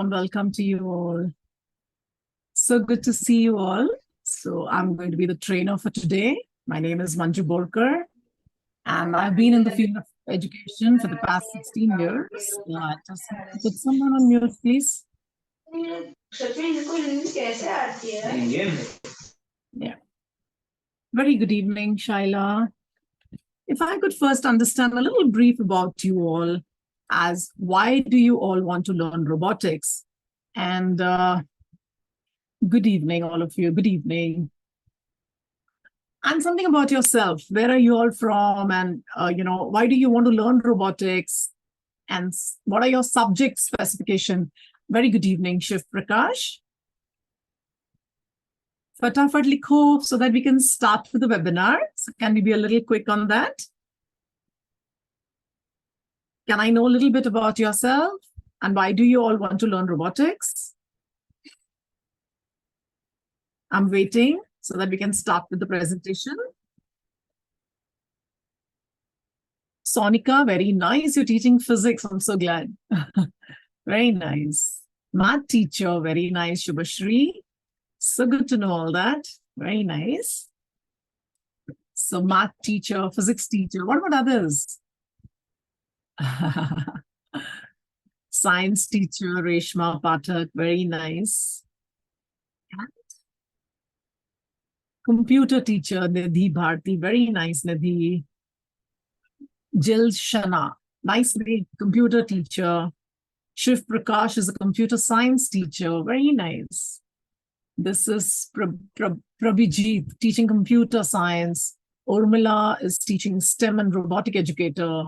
Welcome to you all. So good to see you all. So I'm going to be the trainer for today. My name is Manju Borkar, and I've been in the field of education for the past 16 years. Just put someone on mute, please. Yeah. Very good evening, Shaila. If I could first understand a little brief about you all, as why do you all want to learn robotics? And good evening, all of you. Good evening. And something about yourself. Where are you all from? And, why do you want to learn robotics? And what are your subject specification? Very good evening, Shiv Prakash. Fatafat likho so that we can start with the webinar. So can we be a little quick on that? Can I know a little bit about yourself? And why do you all want to learn robotics? I'm waiting so that we can start with the presentation. Sonika, very nice. You're teaching physics. I'm so glad. Very nice. Math teacher, very nice. Shubhashri. So good to know all that. Very nice. So math teacher, physics teacher. What about others? Science teacher, Reshma Pathak. Very nice. And computer teacher, Nidhi Bharti. Very nice, Nidhi. Jill Shana. Nice name. Computer teacher. Shiv Prakash is a computer science teacher. Very nice. This is Prabhijit, teaching computer science. Urmila is teaching STEM and robotic educator.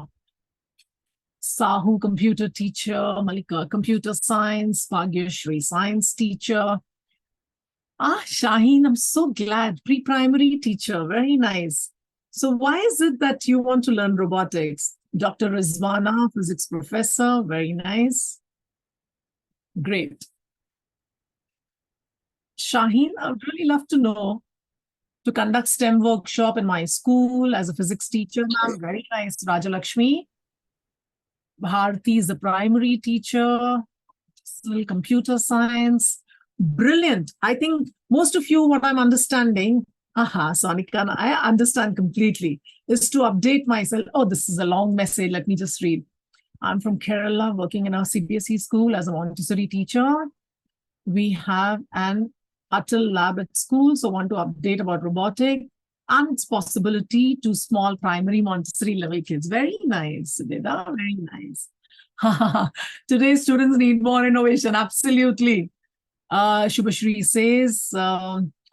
Sahu, computer teacher. Malika, computer science. Bhagyashri, science teacher. Shaheen, I'm so glad. Pre-primary teacher. Very nice. So why is it that you want to learn robotics? Dr. Rizwana, physics professor. Very nice. Great. Shaheen, I would really love to know to conduct STEM workshop in my school as a physics teacher. Very nice, Rajalakshmi. Bharti is the primary teacher, still computer science. Brilliant. I think most of you, what I'm understanding, Sonika, I understand completely, is to update myself. Oh, this is a long message. Let me just read. I'm from Kerala, working in our CBSE school as a Montessori teacher. We have an Atal lab at school, so want to update about robotics and its possibility to small primary Montessori level kids. Very nice, Sudhida, very nice. Today's students need more innovation, absolutely. Shubhashri says,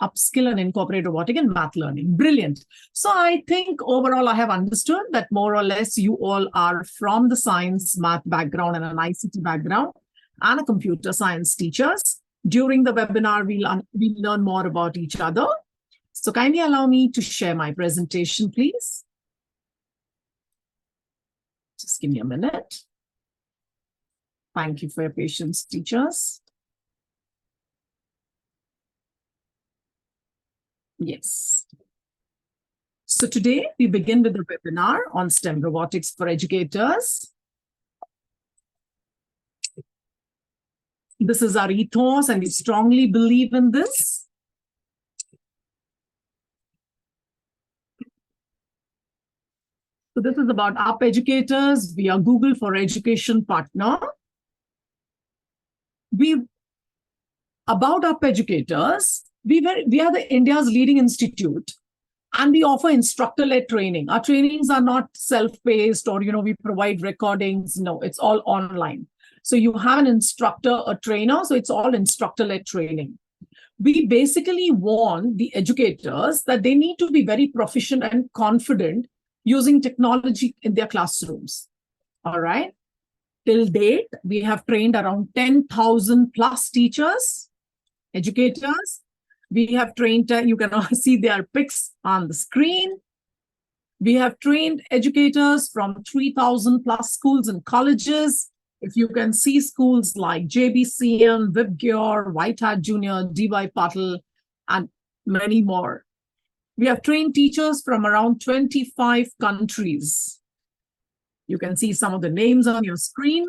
upskill and incorporate robotic and math learning. Brilliant. So I think overall I have understood that more or less you all are from the science, math background and an ICT background and a computer science teachers. During the webinar, we'll learn more about each other. So kindly allow me to share my presentation, please. Just give me a minute. Thank you for your patience, teachers. Yes. So today we begin with the webinar on STEM robotics for educators. This is our ethos and we strongly believe in this. So this is about UP Educators. We are Google for Education partner. About UP Educators, we are the India's leading institute and we offer instructor-led training. Our trainings are not self-paced or, we provide recordings. No, it's all online. So you have an instructor, a trainer, so it's all instructor-led training. We basically warn the educators that they need to be very proficient and confident using technology in their classrooms. All right. Till date, we have trained around 10,000 plus teachers, educators. We have trained, you can all see their pics on the screen. We have trained educators from 3,000 plus schools and colleges. If you can see schools like JBCM, Vibgyor, White Hat Junior, D.Y. Patil, and many more. We have trained teachers from around 25 countries. You can see some of the names on your screen.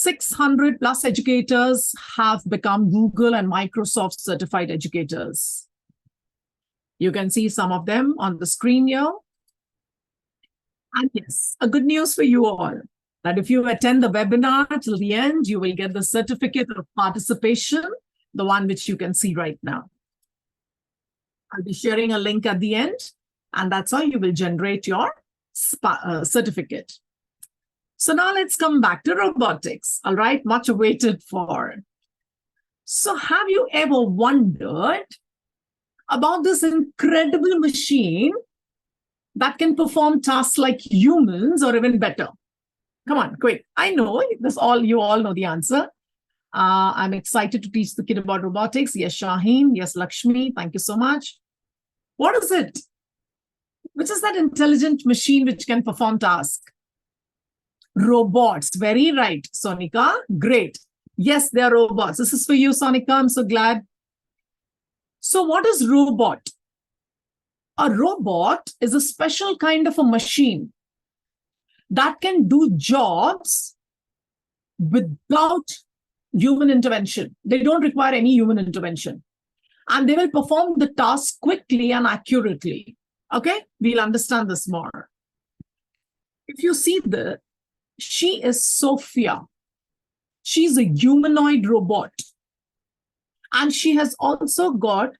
600 plus educators have become Google and Microsoft certified educators. You can see some of them on the screen here. And yes, a good news for you all, that if you attend the webinar till the end, you will get the certificate of participation, the one which you can see right now. I'll be sharing a link at the end, and that's how you will generate your certificate. So now let's come back to robotics, all right? Much awaited for. So have you ever wondered about this incredible machine that can perform tasks like humans or even better? Come on, quick. I know this you all know the answer. I'm excited to teach the kid about robotics. Yes, Shaheen. Yes, Lakshmi. Thank you so much. What is it? Which is that intelligent machine which can perform tasks? Robots. Very right, Sonika. Great. Yes, they are robots. This is for you, Sonika. I'm so glad. So what is robot? A robot is a special kind of a machine that can do jobs without human intervention. They don't require any human intervention. And they will perform the task quickly and accurately. Okay? We'll understand this more. If you see she is Sophia. She's a humanoid robot. And she has also got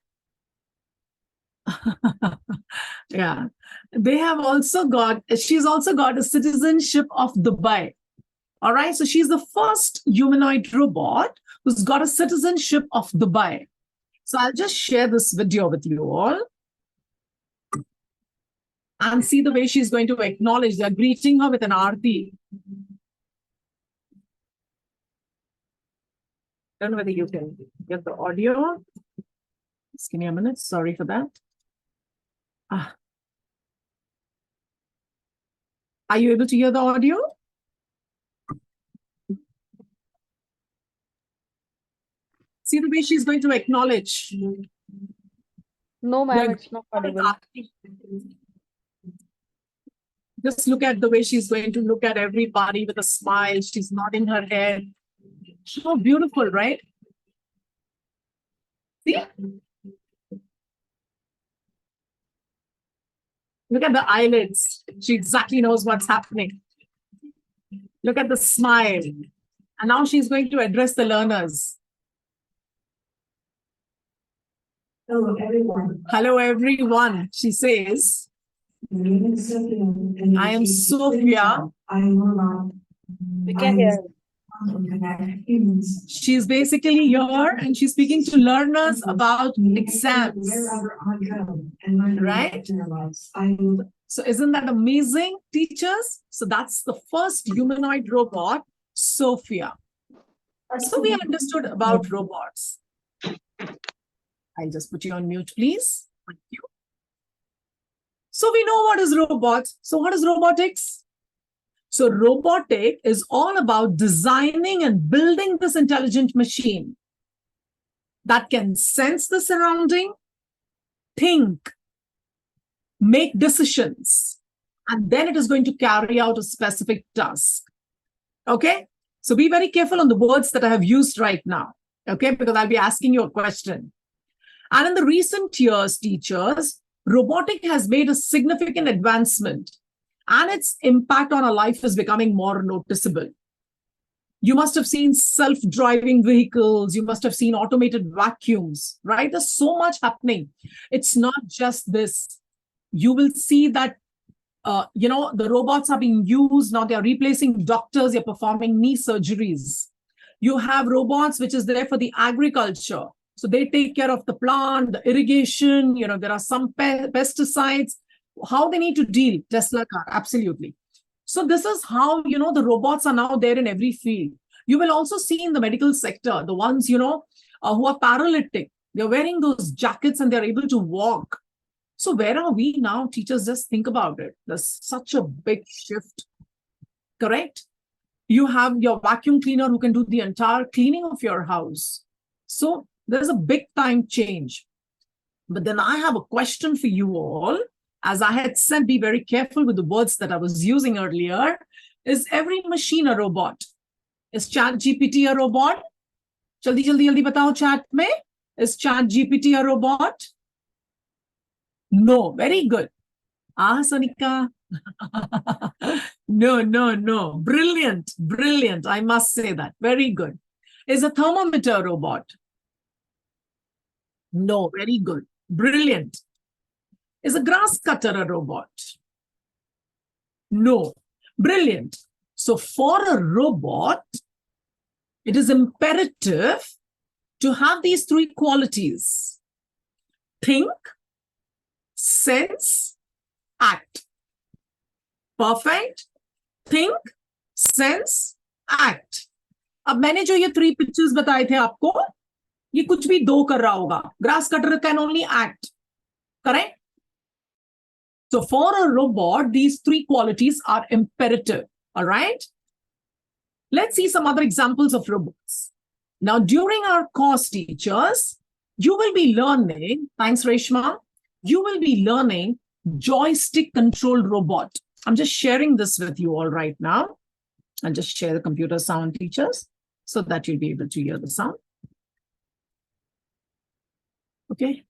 yeah, she's also got a citizenship of Dubai. All right, so she's the first humanoid robot who's got a citizenship of Dubai. So I'll just share this video with you all and see the way she's going to acknowledge. They're greeting her with an aarti. I don't know whether you can get the audio. Just give me a minute. Sorry for that. Are you able to hear the audio? See the way she's going to acknowledge. No, ma'am, it's not audible. Just look at the way she's going to look at everybody with a smile. She's nodding her head. So beautiful, right? See? Look at the eyelids. She exactly knows what's happening. Look at the smile. And now she's going to address the learners. Hello, everyone. Hello, everyone, she says. I am Sophia. We can hear. She's basically here and she's speaking to learners about exams. Right? So isn't that amazing, teachers? So that's the first humanoid robot, Sophia. So we understood about robots. I'll just put you on mute, please. Thank you. So we know what is robots. So what is robotics? So robotic is all about designing and building this intelligent machine that can sense the surrounding, think, make decisions, and then it is going to carry out a specific task. Okay? So be very careful on the words that I have used right now. Okay? Because I'll be asking you a question. And in the recent years, teachers, robotic has made a significant advancement and its impact on our life is becoming more noticeable. You must have seen self-driving vehicles. You must have seen automated vacuums, right? There's so much happening. It's not just this. You will see that, the robots are being used. Now they're replacing doctors. They're performing knee surgeries. You have robots, which is there for the agriculture. So they take care of the plant, the irrigation, there are some pesticides, how they need to deal, Tesla car, absolutely. So this is how, the robots are now there in every field. You will also see in the medical sector, the ones, who are paralytic, they're wearing those jackets and they're able to walk. So where are we now? Teachers, just think about it. There's such a big shift, correct? You have your vacuum cleaner who can do the entire cleaning of your house. So there's a big time change. But then I have a question for you all. As I had said, be very careful with the words that I was using earlier. Is every machine a robot? Is chat GPT a robot? जल्दी जल्दी जल्दी बताओ chat में. Is chat GPT a robot? No. Very good. Sonika. No. Brilliant. I must say that. Very good. Is a thermometer a robot? No. Very good. Brilliant. Is a grass cutter a robot? No. Brilliant. So for a robot, it is imperative to have these three qualities: think, sense, act. Perfect. Think, sense, act. अब मैंने जो ये 3 pictures बताए थे आपको, ये कुछ भी 2 कर रहा होगा. Grass cutter can only act. Correct? So for a robot, these 3 qualities are imperative. All right? Let's see some other examples of robots. Now, during our course, teachers, you will be learning, thanks Reshma, you will be learning joystick controlled robot. I'm just sharing this with you all right now. I'll just share the computer sound, teachers, so that you'll be able to hear the sound. Okay.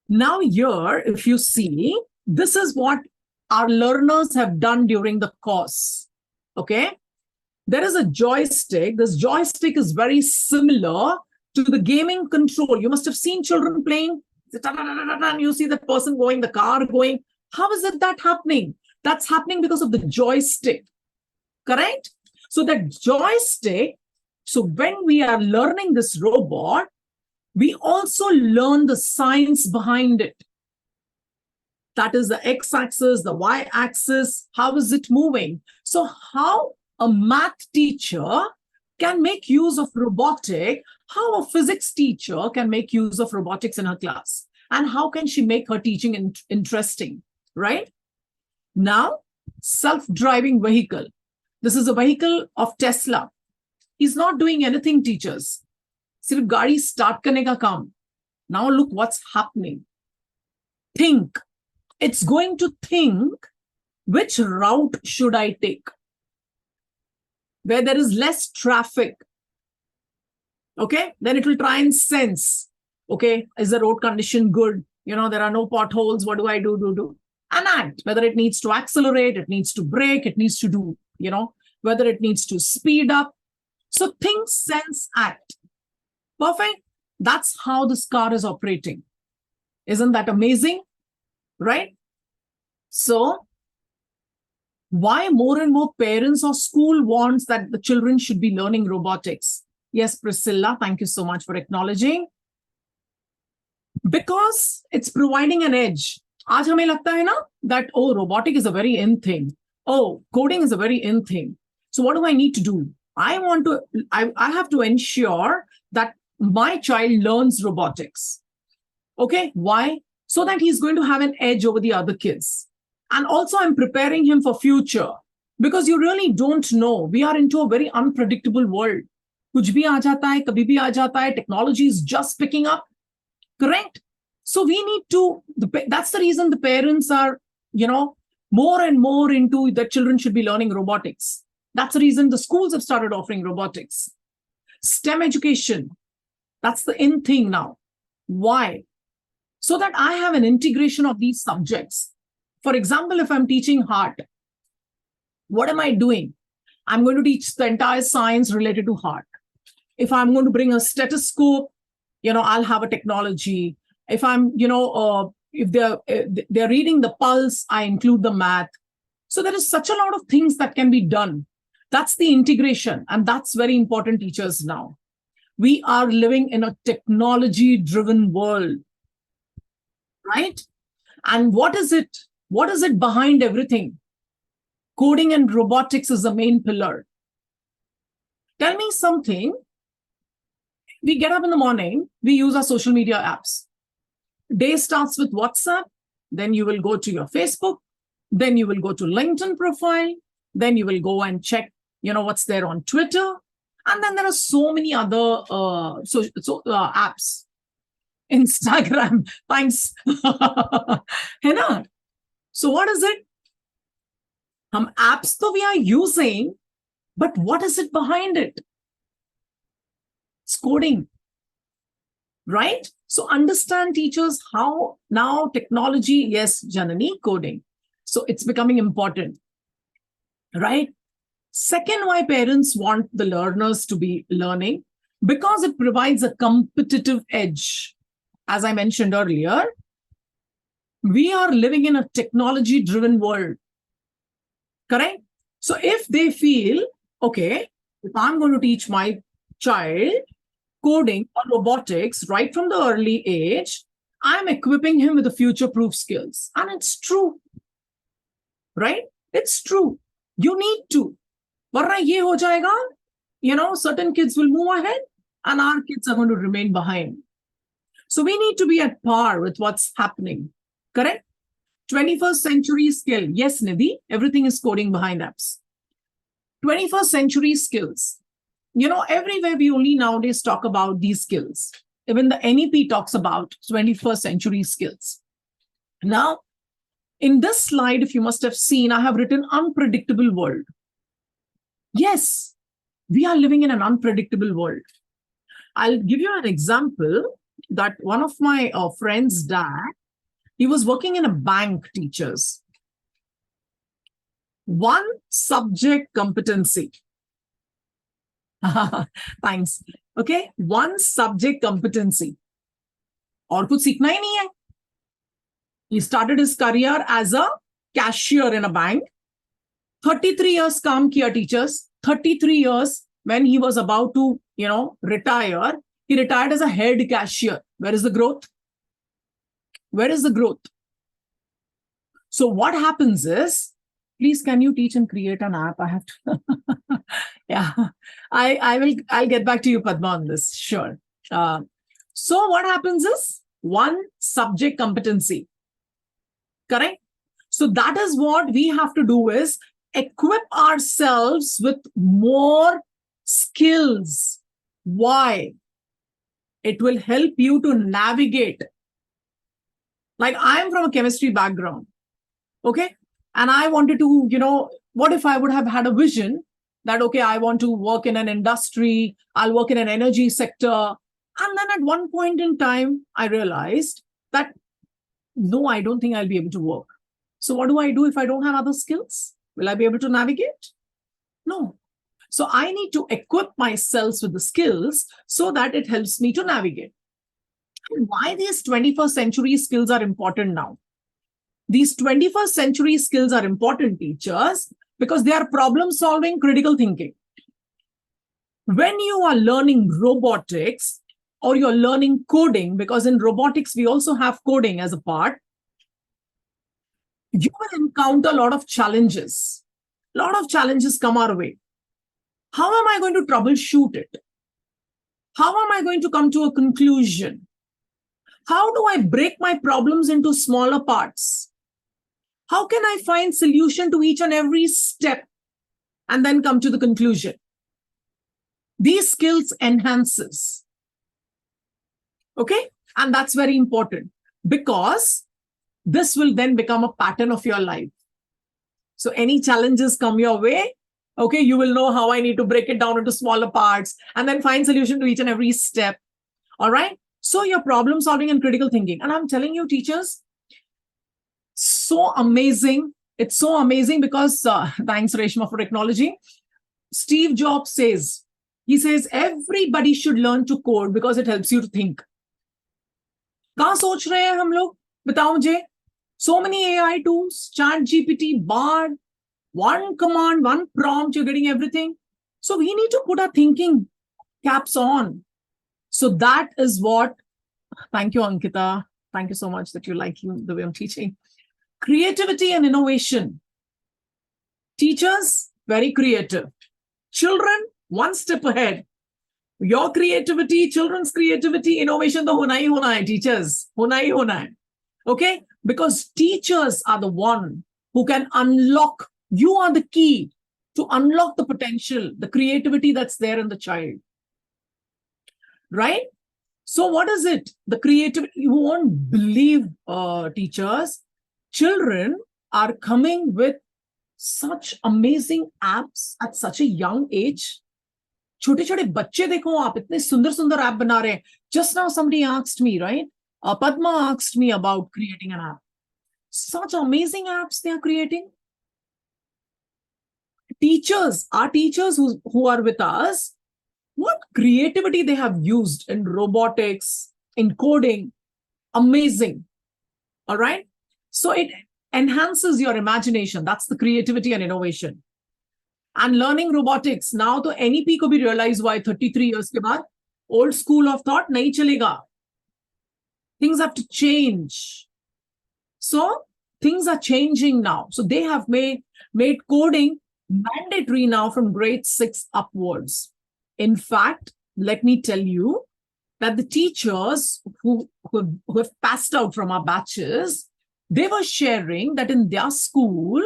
Now here, if you see, this is what our learners have done during the course. Okay. There is a joystick. This joystick is very similar to the gaming control. You must have seen children playing. And you see the person going, the car going. How is it that happening? That's happening because of the joystick. Correct? So that joystick, so when we are learning this robot, we also learn the science behind it. That is the x-axis, the y-axis. How is it moving? So how a math teacher can make use of robotic, how a physics teacher can make use of robotics in her class, and how can she make her teaching interesting, right? Now, self-driving vehicle. This is a vehicle of Tesla. He's not doing anything, teachers. Sirf gaadi start karne ka kaam. Now look what's happening. Think. It's going to think, which route should I take? Where there is less traffic. Okay, then it will try and sense. Okay, is the road condition good? You know, there are no potholes. What do I do? And act. Whether it needs to accelerate, it needs to brake, it needs to do, you know, whether it needs to speed up. So think, sense, act. Perfect. That's how this car is operating. Isn't that amazing? Right? So, why more and more parents or school wants that the children should be learning robotics? Yes, Priscilla, thank you so much for acknowledging. Because it's providing an edge. Aaj hame lagta hai na that, oh, robotic is a very in thing. Oh, coding is a very in thing. So what do I need to do? I have to ensure that my child learns robotics. Okay, why? So that he's going to have an edge over the other kids. And also I'm preparing him for future, because you really don't know. We are into a very unpredictable world. Kuch bhi aa jata hai, kabhi bhi aa jata hai. Technology is just picking up. Correct? So we need to, that's the reason the parents are, you know, more and more into that children should be learning robotics. That's the reason the schools have started offering robotics. STEM education, that's the in thing now. Why? So that I have an integration of these subjects. For example, if I'm teaching heart, what am I doing? I'm going to teach the entire science related to heart. If I'm going to bring a stethoscope, you know, I'll have a technology. If I'm, you know, if they're reading the pulse, I include the math. So there is such a lot of things that can be done. That's the integration. And that's very important, teachers, now. We are living in a technology-driven world, right? And what is it? What is it behind everything? Coding and robotics is the main pillar. Tell me something. We get up in the morning, we use our social media apps. Day starts with WhatsApp, then you will go to your Facebook, then you will go to LinkedIn profile, then you will go and check, you know, what's there on Twitter. And then there are so many other apps. Instagram, thanks. Hai na? So what is it? Apps to we are using, but what is it behind it? It's coding, right? So understand, teachers, how now technology, yes, Janani, coding. So it's becoming important, right? Second, why parents want the learners to be learning, because it provides a competitive edge. As I mentioned earlier, we are living in a technology-driven world, correct? So if they feel, okay, if I'm going to teach my child coding or robotics right from the early age, I'm equipping him with the future-proof skills. And it's true, right? It's true. You need to. Varna ye ho jayega, certain kids will move ahead and our kids are going to remain behind. So we need to be at par with what's happening, correct? 21st century skill. Yes, Nidhi, everything is coding behind apps. 21st century skills. Everywhere we only nowadays talk about these skills. Even the NEP talks about 21st century skills. Now, in this slide, if you must have seen, I have written unpredictable world. Yes, we are living in an unpredictable world. I'll give you an example that one of my friend's dad, he was working in a bank, teachers. One subject competency. Thanks. Okay, one subject competency. और कुछ सीखना ही नहीं है. He started his career as a cashier in a bank. 33 years काम किया, teachers. 33 years when he was about to, retire. He retired as a head cashier. Where is the growth? Where is the growth? So what happens is, please, can you teach and create an app? I have to. Yeah, I'll get back to you, Padma, on this. Sure. So what happens is one subject competency. Correct? So that is what we have to do, is equip ourselves with more skills. Why? It will help you to navigate. Like, I'm from a chemistry background. Okay. And I wanted to, what if I would have had a vision that, okay, I want to work in an industry, I'll work in an energy sector. And then at one point in time, I realized that, no, I don't think I'll be able to work. So what do I do if I don't have other skills? Will I be able to navigate? No. So I need to equip myself with the skills so that it helps me to navigate. And why these 21st century skills are important now? These 21st century skills are important, teachers, because they are problem-solving, critical thinking. When you are learning robotics or you're learning coding, because in robotics, we also have coding as a part, you will encounter a lot of challenges. A lot of challenges come our way. How am I going to troubleshoot it? How am I going to come to a conclusion? How do I break my problems into smaller parts? How can I find solution to each and every step and then come to the conclusion? These skills enhances. Okay? And that's very important because this will then become a pattern of your life. So any challenges come your way, okay, you will know how I need to break it down into smaller parts and then find solution to each and every step. All right? So your problem solving and critical thinking. And I'm telling you, teachers, so amazing. It's so amazing because, thanks Reshma for acknowledging. Steve Jobs says, he says, everybody should learn to code because it helps you to think. कहाँ सोच रहे हैं हम लोग? बताओ मुझे. So many AI tools, ChatGPT, Bard, one command, one prompt, you're getting everything. So we need to put our thinking caps on. So that is what, thank you, Ankita. Thank you so much that you like the way I'm teaching. Creativity and innovation. Teachers, very creative. Children, one step ahead. Your creativity, children's creativity, innovation, the hona hi hona hai, teachers. Hona hi hona hai. Okay? Because teachers are the one who can unlock, you are the key to unlock the potential, the creativity that's there in the child. Right? So what is it? The creativity, you won't believe, teachers, children are coming with such amazing apps at such a young age. छोटे छोटे बच्चे देखो आप, इतने सुंदर सुंदर app बना रहे हैं. Just now somebody asked me, right? Padma asked me about creating an app. Such amazing apps they are creating. Teachers, our teachers who are with us, what creativity they have used in robotics, in coding. Amazing. All right. So it enhances your imagination. That's the creativity and innovation. And learning robotics. Now to NEP ko bhi realize why 33 years ke baad old school of thought nahi chalega. Things have to change. So things are changing now. So they have made coding mandatory now from grade 6 upwards. In fact, let me tell you that the teachers who have passed out from our batches, they were sharing that in their school,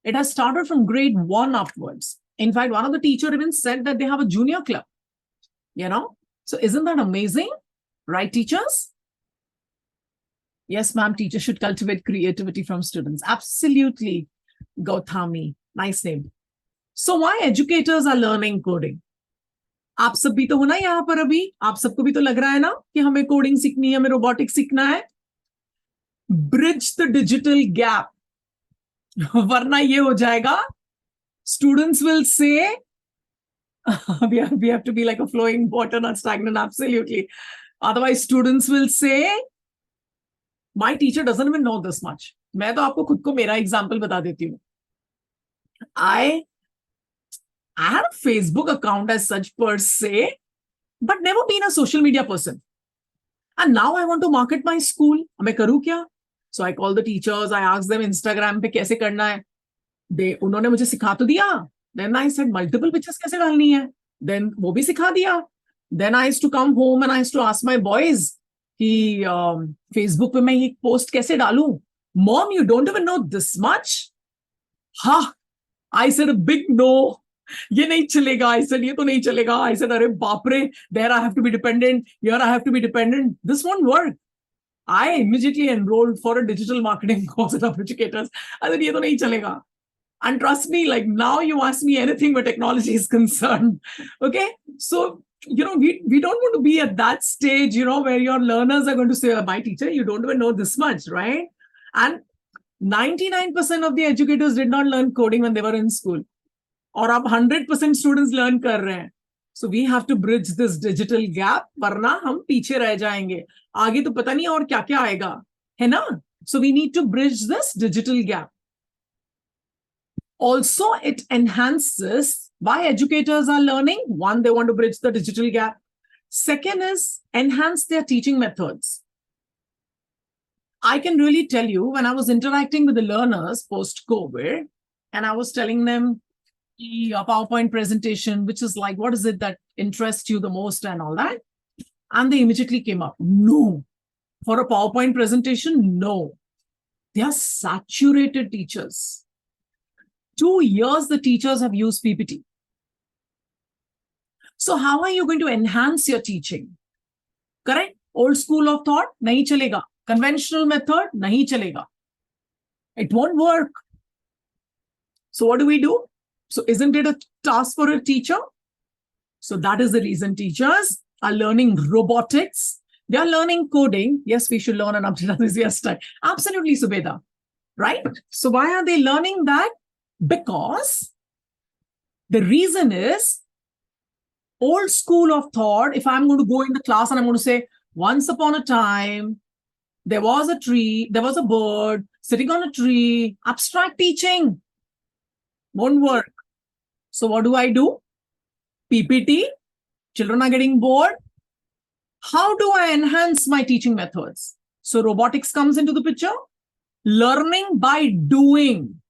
it has started from grade 1 upwards. In fact, one of the teachers even said that they have a junior club. You know? So isn't that amazing? Right, teachers? Yes, ma'am, teachers should cultivate creativity from students. Absolutely, Gauthami. Nice name. So why educators are learning coding? आप सब भी तो हो ना यहाँ पर अभी, आप सबको भी तो लग रहा है ना कि हमें कोडिंग सीखनी है, हमें रोबोटिक्स सीखना है. Bridge the digital gap. वरना ये हो जाएगा, students will say we have to be like a flowing water, not stagnant. Absolutely. Otherwise students will say, my teacher doesn't even know this much. मैं तो आपको खुद को मेरा एग्जांपल बता देती हूँ. I had a Facebook account as such per se, but never been a social media person. And now I want to market my school. मैं करूँ क्या? So I call the teachers, I ask them Instagram पे कैसे करना है. उन्होंने मुझे सिखा तो दिया. Then I said multiple pictures कैसे डालनी है. Then वो भी सिखा दिया. Then I used to come home and I used to ask my boys कि Facebook पे मैं ये post कैसे डालूं. Mom, you don't even know this much? हाँ. I said a big no. ये नहीं चलेगा. I said ये तो नहीं चलेगा. I said अरे बाप रे, there I have to be dependent, here I have to be dependent. This won't work. I immediately enrolled for a digital marketing course at Educators. I said ये तो नहीं चलेगा. And trust me, like now you ask me anything where technology is concerned. Okay. So, you know, we don't want to be at that stage, you know, where your learners are going to say, my teacher, you don't even know this much, right? And 99% of the educators did not learn coding when they were in school. Or अब 100% students learn कर रहे हैं. So we have to bridge this digital gap, वरना हम पीछे रह जाएंगे. आगे तो पता नहीं और क्या-क्या आएगा, है ना? So we need to bridge this digital gap. Also, it enhances why educators are learning. One, they want to bridge the digital gap. Second is enhance their teaching methods. I can really tell you, when I was interacting with the learners post-COVID, and I was telling them a PowerPoint presentation, which is like, what is it that interests you the most and all that? And they immediately came up, no. For a PowerPoint presentation, no. They are saturated teachers. 2 years the teachers have used PPT. So how are you going to enhance your teaching? Correct? Old school of thought, nahi chalega. Conventional method, nahi chalega. It won't work. So what do? So isn't it a task for a teacher? So that is the reason teachers are learning robotics. They are learning coding. Yes, we should learn an up-to-date style. Absolutely, Subeda. Right? So why are they learning that? Because the reason is old school of thought. If I'm going to go in the class and I'm going to say, once upon a time, there was a tree, there was a bird sitting on a tree, abstract teaching won't work. So what do? PPT, children are getting bored. How do I enhance my teaching methods? So robotics comes into the picture. Learning by doing.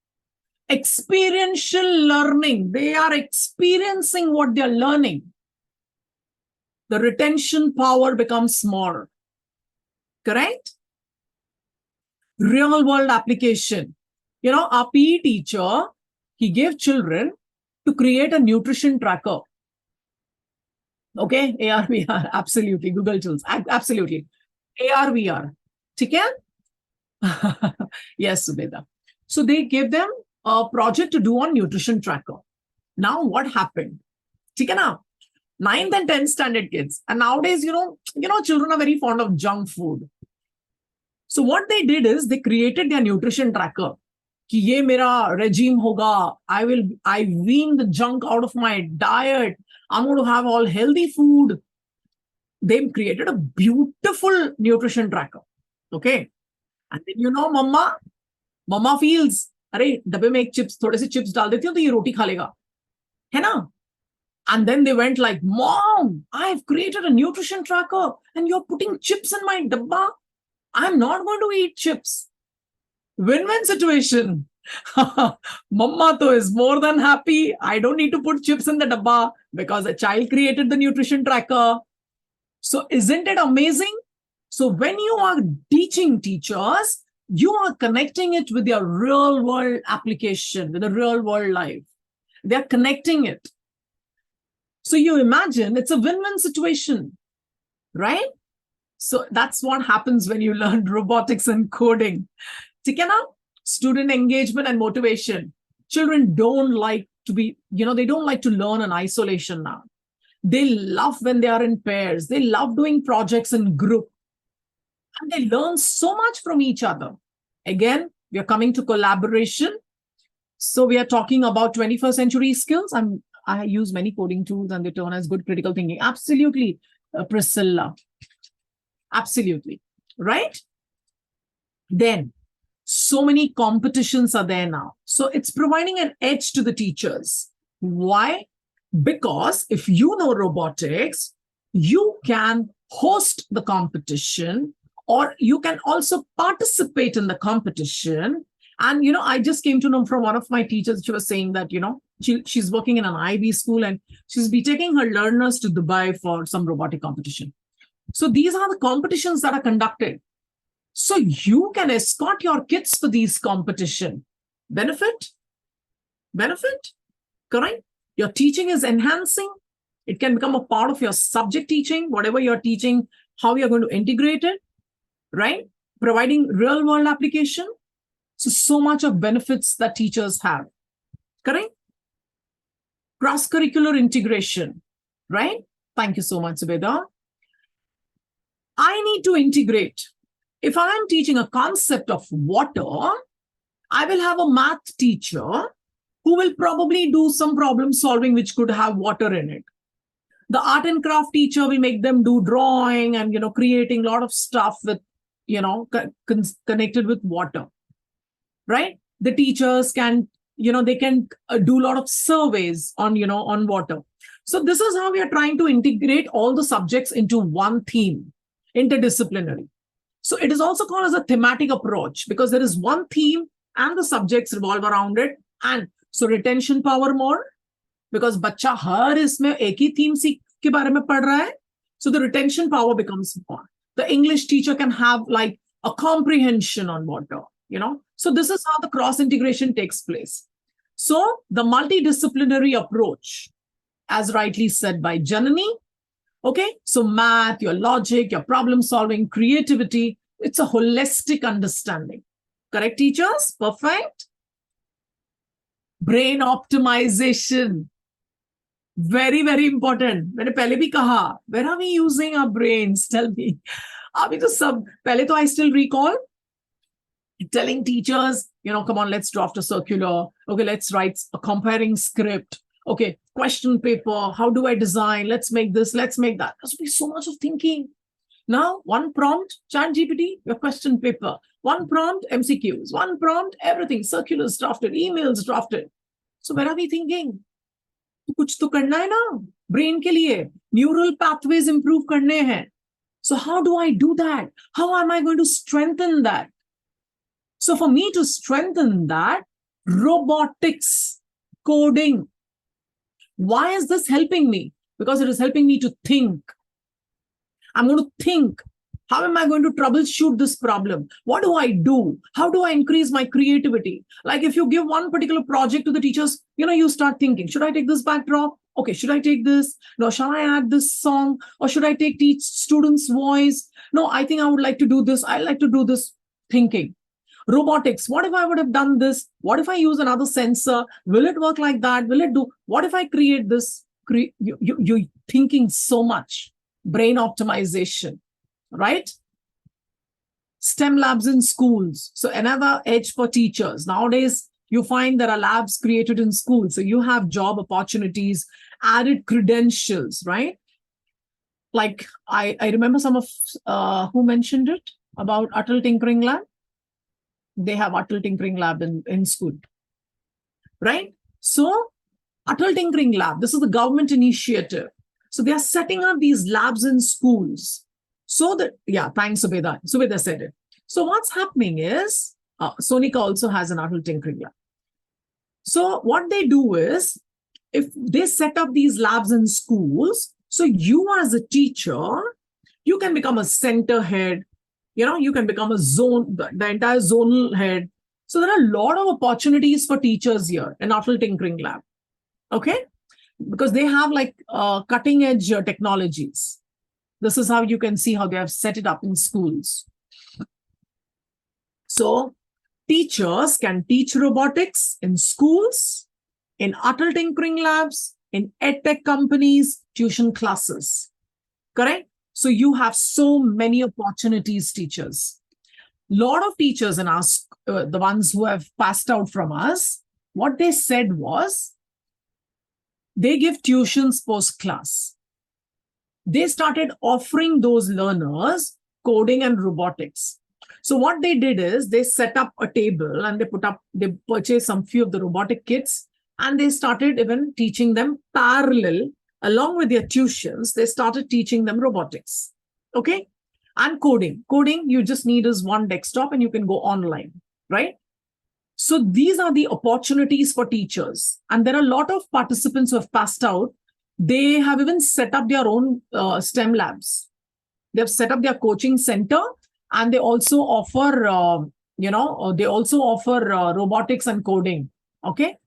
Experiential learning. They are experiencing what they are learning. The retention power becomes more. Correct? Real world application. You know, our PE teacher, he gave children to create a nutrition tracker. Okay, AR/VR, absolutely. Google tools, absolutely. AR/VR. Okay? Yes, Subeda. So they gave them a project to do on nutrition tracker. Now what happened? Okay, now 9th and 10th standard kids. And nowadays, children are very fond of junk food. So what they did is they created their nutrition tracker. कि ये मेरा regime होगा. I wean the junk out of my diet. I'm going to have all healthy food. They've created a beautiful nutrition tracker. Okay. And then mama feels, अरे डब्बे में एक chips, थोड़े से chips डाल देती हूँ तो ये रोटी खा लेगा. है ना? And then they went like, Mom, I've created a nutrition tracker and you're putting chips in my dabba. I'm not going to eat chips. Win-win situation. Mama to is more than happy. I don't need to put chips in the dabba because a child created the nutrition tracker. So isn't it amazing? So when you are teaching teachers, you are connecting it with your real world application, with the real world life. They are connecting it. So you imagine it's a win-win situation, right? So that's what happens when you learn robotics and coding. Student engagement and motivation. Children don't like to be, they don't like to learn in isolation now. They love when they are in pairs. They love doing projects in group. And they learn so much from each other. Again, we are coming to collaboration. So we are talking about 21st century skills. I use many coding tools and they turn as good critical thinking. Absolutely, Priscilla. Absolutely. Right? Then, so many competitions are there now. So it's providing an edge to the teachers. Why? Because if you know robotics, you can host the competition or you can also participate in the competition. And, I just came to know from one of my teachers, she was saying that, she's working in an IB school and she's be taking her learners to Dubai for some robotic competition. So these are the competitions that are conducted. So you can escort your kids to these competition. Benefit? Correct? Your teaching is enhancing. It can become a part of your subject teaching, whatever you're teaching, how you're going to integrate it, right? Providing real world application. So much of benefits that teachers have. Correct? Cross-curricular integration, right? Thank you so much, Subeda. I need to integrate. If I am teaching a concept of water, I will have a math teacher who will probably do some problem solving which could have water in it. The art and craft teacher will make them do drawing and, creating a lot of stuff with, connected with water, right? The teachers can, they can do a lot of surveys on, on water. So this is how we are trying to integrate all the subjects into one theme, interdisciplinary. So it is also called as a thematic approach because there is one theme and the subjects revolve around it. And so retention power more because बच्चा हर इसमें एक ही theme के बारे में पढ़ रहा है. So the retention power becomes more. The English teacher can have like a comprehension on water, So this is how the cross integration takes place. So the multidisciplinary approach, as rightly said by Janani, okay, so math, your logic, your problem solving, creativity, it's a holistic understanding. Correct, teachers? Perfect. Brain optimization. Very, very important. मैंने पहले भी कहा, where are we using our brains? Tell me. अभी तो सब, पहले तो I still recall telling teachers, come on, let's draft a circular. Okay, let's write a comparing script. Okay, question paper. How do I design? Let's make this, let's make that. There should be so much of thinking. Now, one prompt, ChatGPT, your question paper. One prompt, MCQs. One prompt, everything. Circulars drafted, emails drafted. So where are we thinking? कुछ तो करना है ना brain के लिए. Neural pathways improve करने हैं. So how do I do that? How am I going to strengthen that? So for me to strengthen that, robotics, coding. Why is this helping me? Because it is helping me to think. I'm going to think. How am I going to troubleshoot this problem? What do I do? How do I increase my creativity? Like if you give one particular project to the teachers, you start thinking, should I take this backdrop? Okay, should I take this? No, shall I add this song? Or should I take each student's voice? No, I think I would like to do this. I like to do this thinking. Robotics, what if I would have done this? What if I use another sensor? Will it work like that? Will it do? What if I create this? you're thinking so much. Brain optimization, right? STEM labs in schools. So another edge for teachers. Nowadays, you find there are labs created in schools. So you have job opportunities, added credentials, right? Like I remember some of who mentioned it about Atal Tinkering Lab. They have Atal Tinkering Lab in school, right? So Atal Tinkering Lab, this is the government initiative. So they are setting up these labs in schools. So that, yeah, thanks, Subeda. Subeda said it. So what's happening is, Sonika also has an Atal Tinkering Lab. So what they do is, if they set up these labs in schools, so you as a teacher, you can become a center head, you can become a zone, the entire zonal head. So there are a lot of opportunities for teachers here in Atal Tinkering Lab. Okay? Because they have like cutting edge technologies. This is how you can see how they have set it up in schools. So teachers can teach robotics in schools, in Atal Tinkering Labs, in edtech companies, tuition classes. Correct? So you have so many opportunities, teachers. Lot of teachers in us, the ones who have passed out from us, what they said was, they give tuitions post-class. They started offering those learners coding and robotics. So what they did is, they set up a table and they purchased some few of the robotic kits, and they started even teaching them parallel, along with their tuitions, they started teaching them robotics. Okay? And coding. Coding, you just need is one desktop and you can go online, right? So these are the opportunities for teachers. And there are a lot of participants who have passed out. They have even set up their own STEM labs. They have set up their coaching center, and they also offer, robotics and coding. Okay.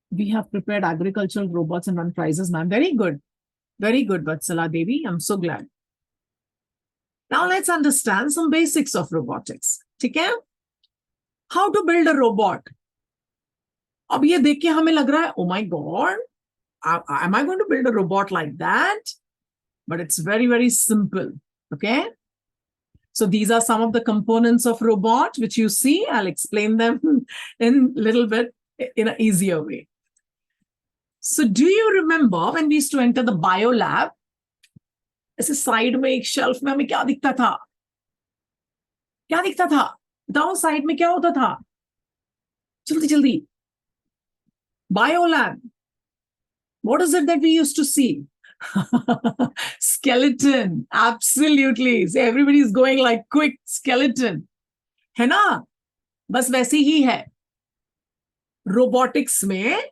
We have prepared agricultural robots and run prizes, ma'am. Very good. Very good, Vatsala Devi. I'm so glad. Now let's understand some basics of robotics. Okay? How to build a robot. अब ये देख के हमें लग रहा है, oh my God, am I going to build a robot like that? But it's very, very simple. Okay? So these are some of the components of robot, which you see. I'll explain them in a little bit in an easier way. So do you remember when we used to enter the bio lab? ऐसे side में एक shelf में हमें क्या दिखता था? क्या दिखता था? बताओ साइड में क्या होता था? जल्दी जल्दी. Bio lab. What is it that we used to see? Skeleton. Absolutely. So everybody is going like quick skeleton. है ना? बस वैसी ही है. Robotics में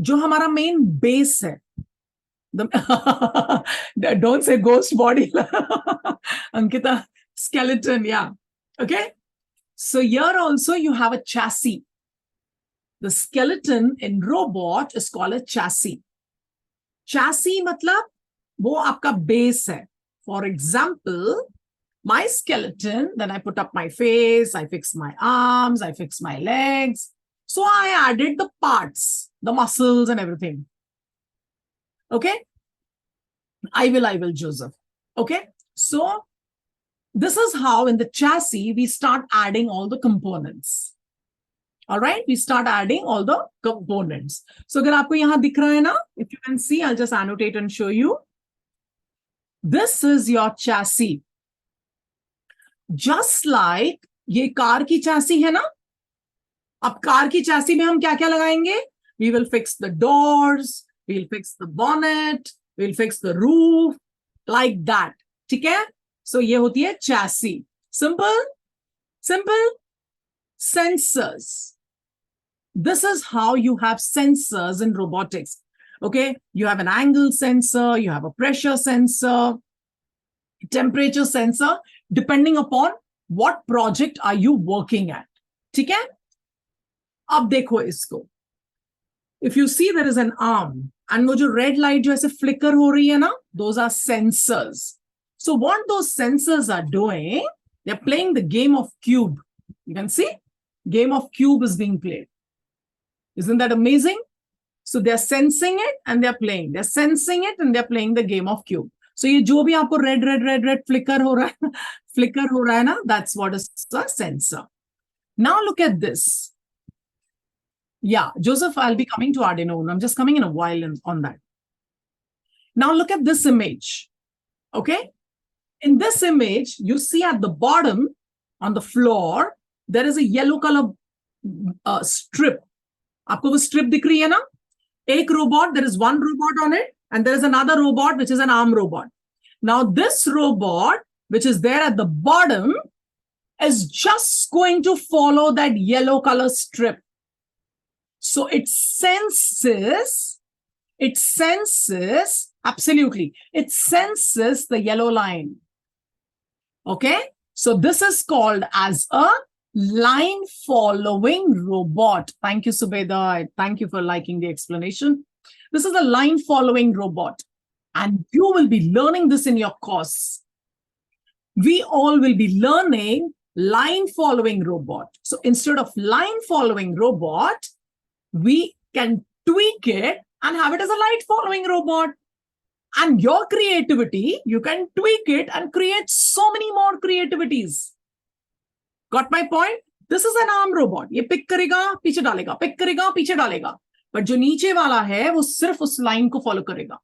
जो हमारा मेन बेस है. Don't say ghost body. Ankita, skeleton, yeah. Okay. So here also you have a chassis. The skeleton in robot is called a chassis. Chassis matlab wo aapka base hai. For example, my skeleton, then I put up my face, I fix my arms, I fix my legs. So I added the parts, the muscles and everything. Okay? I will, Joseph. Okay? So this is how in the chassis we start adding all the components. All right? We start adding all the components. So agar aapko yahan dikh raha hai na, if you can see, I'll just annotate and show you. This is your chassis. Just like ye car ki chassis hai na? Ab car ki chassis mein hum kya lagayenge? We will fix the doors, we'll fix the bonnet, we'll fix the roof, like that. ठीक है? So ये होती है chassis. Simple? Simple? Sensors. This is how you have sensors in robotics. Okay? You have an angle sensor, you have a pressure sensor, temperature sensor, depending upon what project are you working at. ठीक है? अब देखो इसको. If you see there is an arm, and wo jo red light jo aise flicker ho rahi hai na, those are sensors. So what those sensors are doing, they're playing the game of cube. You can see, game of cube is being played. Isn't that amazing? So they're sensing it and they're playing. They're sensing it and they're playing the game of cube. So ये जो भी आपको red flicker हो रहा है, flicker हो रहा है ना, that's what is a sensor. Now look at this. Yeah, Joseph, I'll be coming to Arduino. I'm just coming in a while on that. Now look at this image. Okay? In this image, you see at the bottom on the floor, there is a yellow color strip. आपको वो strip दिख रही है ना? एक robot, there is one robot on it, and there is another robot, which is an arm robot. Now, this robot, which is there at the bottom, is just going to follow that yellow color strip. So it senses, absolutely, it senses the yellow line. Okay? So this is called as a line following robot. Thank you, Subeda. Thank you for liking the explanation. This is a line following robot. And you will be learning this in your course. We all will be learning line following robot. So instead of line following robot, we can tweak it and have it as a line following robot. And your creativity, you can tweak it and create so many more creativities. Got my point? This is an arm robot. ये pick करेगा, पीछे डालेगा, pick करेगा, पीछे डालेगा. But जो नीचे वाला है, वो सिर्फ उस line को follow करेगा.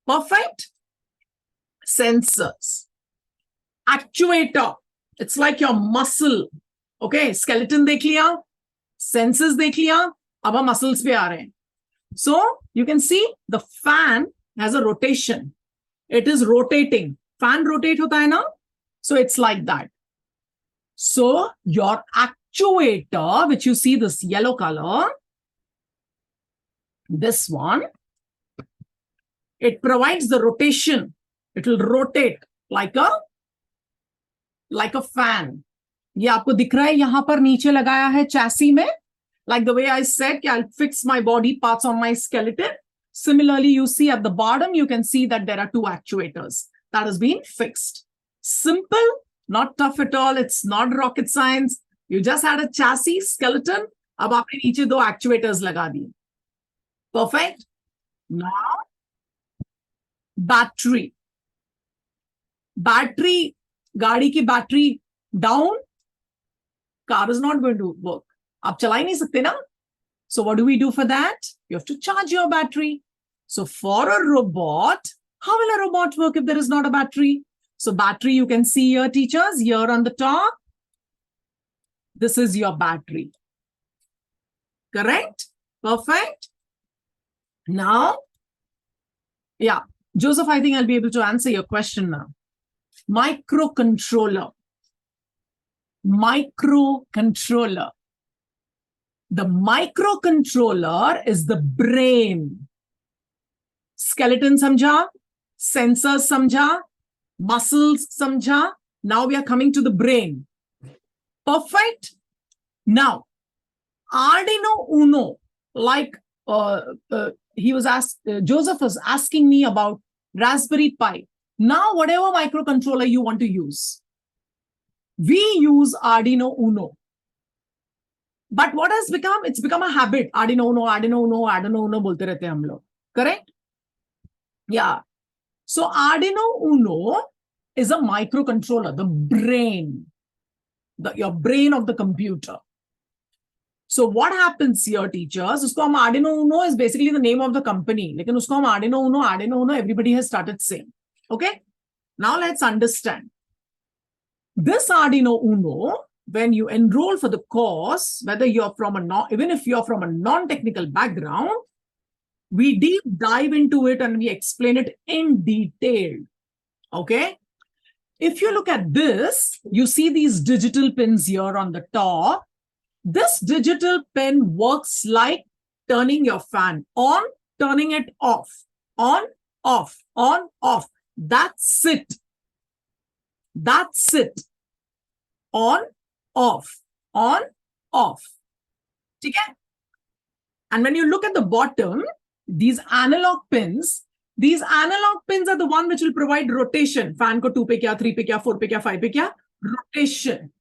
Perfect? Sensors. Actuator. It's like your muscle. Okay, skeleton देख लिया, sensors देख लिया, अब हम muscles पे आ रहे हैं. So, you can see the fan has a rotation. It is rotating. Fan rotate होता है ना? So, it's like that. So, your actuator, which you see this yellow color, this one, it provides the rotation. It will rotate like a fan. ये आपको दिख रहा है यहाँ पर नीचे लगाया है chassis में. Like the way I said, I'll fix my body parts on my skeleton. Similarly, you see at the bottom, you can see that there are two actuators that has been fixed. Simple, not tough at all. It's not rocket science. You just had a chassis, skeleton. अब आपने नीचे दो actuators लगा दिए. Perfect. Now, battery. Battery, गाड़ी की battery down, car is not going to work. आप चला ही नहीं सकते ना? So what do we do for that? You have to charge your battery. So for a robot, how will a robot work if there is not a battery? So battery, you can see here, teachers, here on the top. This is your battery. Correct? Perfect. Now, yeah, Joseph, I think I'll be able to answer your question now. Microcontroller. Microcontroller. The microcontroller is the brain. Skeleton samjha, sensors samjha, muscles samjha. Now we are coming to the brain. Perfect. Now, Arduino Uno, like he was asked, Joseph was asking me about Raspberry Pi. Now, whatever microcontroller you want to use, we use Arduino Uno. But what has become? It's become a habit. Arduino Uno, Arduino Uno, Arduino Uno bolte rehte hum log. Correct? Yeah. So Arduino Uno is a microcontroller, the brain, your brain of the computer. So what happens here, teachers? Usko hum Arduino Uno is basically the name of the company. Lekin usko hum Arduino Uno, everybody has started saying. Okay? Now let's understand. This Arduino Uno, when you enroll for the course, whether you're from even if you're from a non-technical background, we deep dive into it and we explain it in detail. Okay? If you look at this, you see these digital pins here on the top. This digital pin works like turning your fan on, turning it off, on, off, on, off. That's it. That's it. On, off, on, off. Okay? And when you look at the bottom, these analog pins are the one which will provide rotation. Fan ko 2 pe kya, 3 pe kya, 4 pe kya, 5 pe kya, rotation.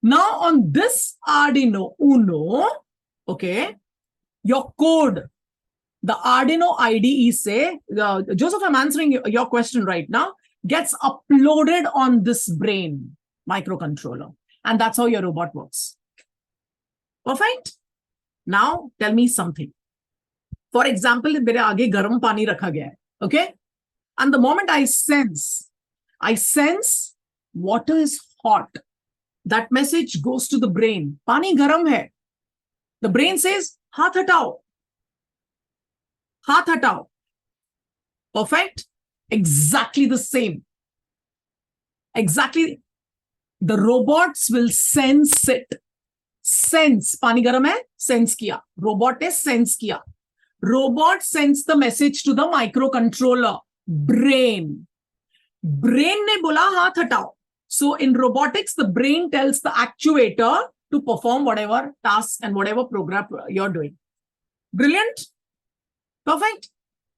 Now on this Arduino Uno, okay, your code, the Arduino IDE say, Joseph, I'm answering your question right now, gets uploaded on this brain microcontroller. And that's how your robot works. Perfect? Now, tell me something. For example, मेरे आगे गर्म पानी रखा गया है, okay? And the moment I sense water is hot. That message goes to the brain. Pani garam hai. The brain says, haath hatao. Haath hatao. Perfect? Exactly the same. Exactly. The robots will sense it. Sense. Pani garam hai? Sense kiya. Robot ne sense kiya. Robot sends the message to the microcontroller. Brain. Brain ne bola haath hatao. So in robotics, the brain tells the actuator to perform whatever task and whatever program you're doing. Brilliant? Perfect.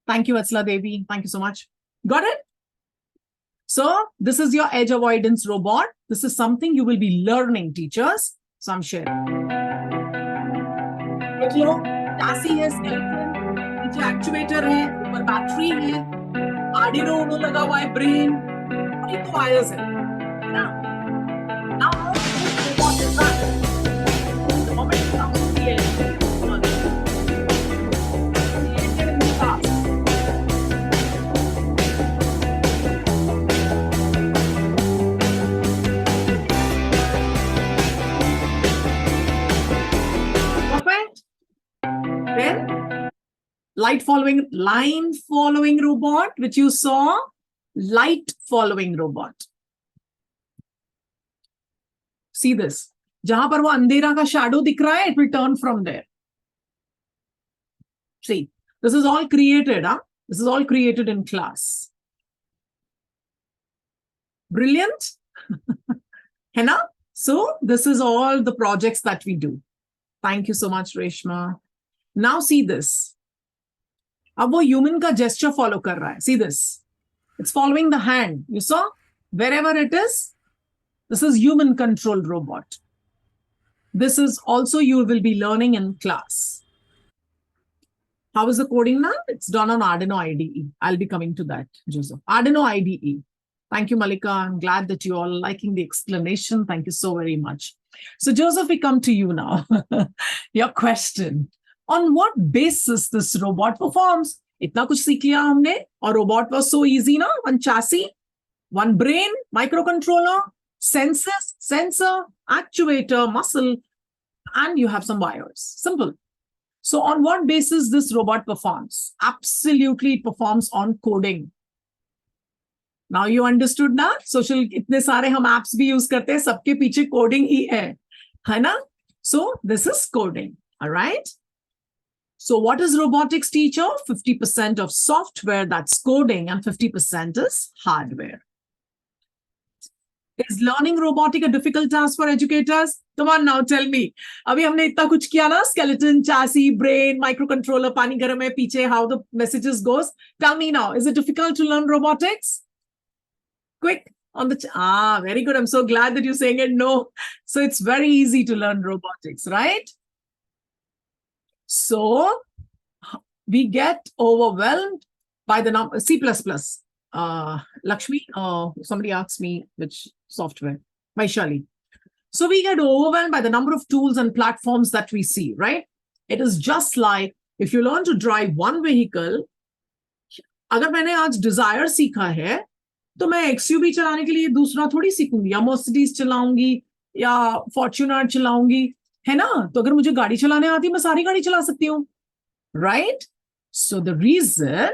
Thank you, Vatsala Devi. Thank you so much. Got it? So this is your edge avoidance robot. This is something you will be learning, teachers. So I'm sharing. Chassis है, skeleton, नीचे actuator है, ऊपर battery है, Arduino Uno लगा हुआ है, brain, और ये तो wires है ना? Now, what is that? The moment it comes to the end, perfect. Then line following robot, which you saw, light following robot. See this. जहां पर वो अंधेरा का shadow दिख रहा है, it will turn from there. See, this is all created, huh? This is all created in class. Brilliant. है ना? So this is all the projects that we do. Thank you so much, Reshma. Now see this. अब वो human का gesture follow कर रहा है. See this. It's following the hand. You saw? Wherever it is, this is human controlled robot. This is also you will be learning in class. How is the coding now? It's done on Arduino IDE. I'll be coming to that, Joseph. Arduino IDE. Thank you, Malika. I'm glad that you all liking the explanation. Thank you so very much. So, Joseph, we come to you now. Your question. On what basis this robot performs? Itna kuch सीख लिया हमने और robot was so easy ना? One chassis, one brain, microcontroller, sensors, sensor, actuator, muscle, and you have some wires. Simple. So on what basis this robot performs? Absolutely, it performs on coding. Now you understood ना? Social इतने सारे हम apps भी use करते हैं, सबके पीछे coding ही है ना? So this is coding, all right? So what is robotics, teacher? 50% of software, that's coding, and 50% is hardware. Is learning robotic a difficult task for educators? Come on now, tell me. अभी हमने इतना कुछ किया ना? Skeleton, chassis, brain, microcontroller, पानी गरम है पीछे, how the messages goes. Tell me now, is it difficult to learn robotics? Quick on the very good. I'm so glad that you're saying it. No. So it's very easy to learn robotics, right? So we get overwhelmed by the number C++. Lakshmi, somebody asked me which software. Vaishali. So we get overwhelmed by the number of tools and platforms that we see, right? It is just like if you learn to drive one vehicle, अगर मैंने आज Desire सीखा है, तो मैं XUV चलाने के लिए दूसरा थोड़ी सीखूंगी, या Mercedes चलाऊंगी, या Fortuner चलाऊंगी, है ना? तो अगर मुझे गाड़ी चलाने आती है, मैं सारी गाड़ी चला सकती हूँ, right? So the reason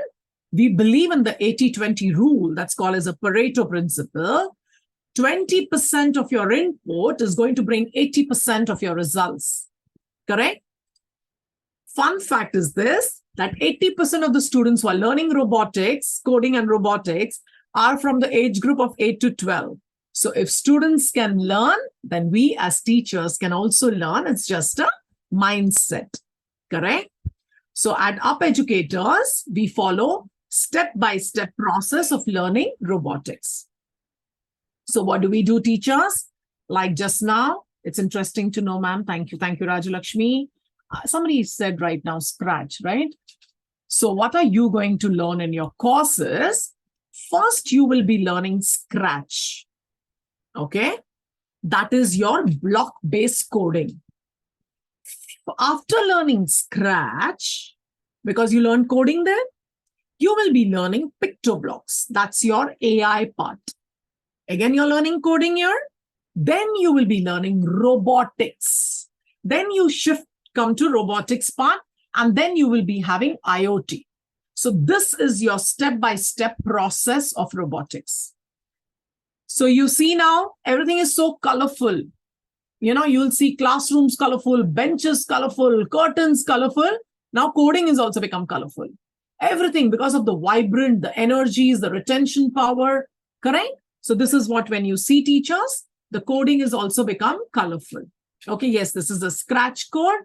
we believe in the 80-20 rule, that's called as a Pareto principle. 20% of your input is going to bring 80% of your results. Correct? Fun fact is this, that 80% of the students who are learning robotics, coding and robotics, are from the age group of 8 to 12. So if students can learn, then we as teachers can also learn. It's just a mindset. Correct? So at Up Educators, we follow step-by-step process of learning robotics. So what do we do, teachers? Like just now, it's interesting to know, ma'am. Thank you. Thank you, Rajalakshmi. Somebody said right now, Scratch, right? So what are you going to learn in your courses? First, you will be learning Scratch. Okay? That is your block-based coding. After learning Scratch, because you learn coding there, you will be learning PictoBlocks. That's your AI part. Again, you're learning coding here. Then you will be learning robotics. Then you come to robotics part, and then you will be having IoT. So this is your step-by-step process of robotics. So you see now, everything is so colorful. You know, you'll see classrooms colorful, benches colorful, curtains colorful. Now coding has also become colorful. Everything because of the vibrant, the energies, the retention power, correct? So this is what when you see teachers, the coding is also become colorful. Okay, yes, this is a Scratch code.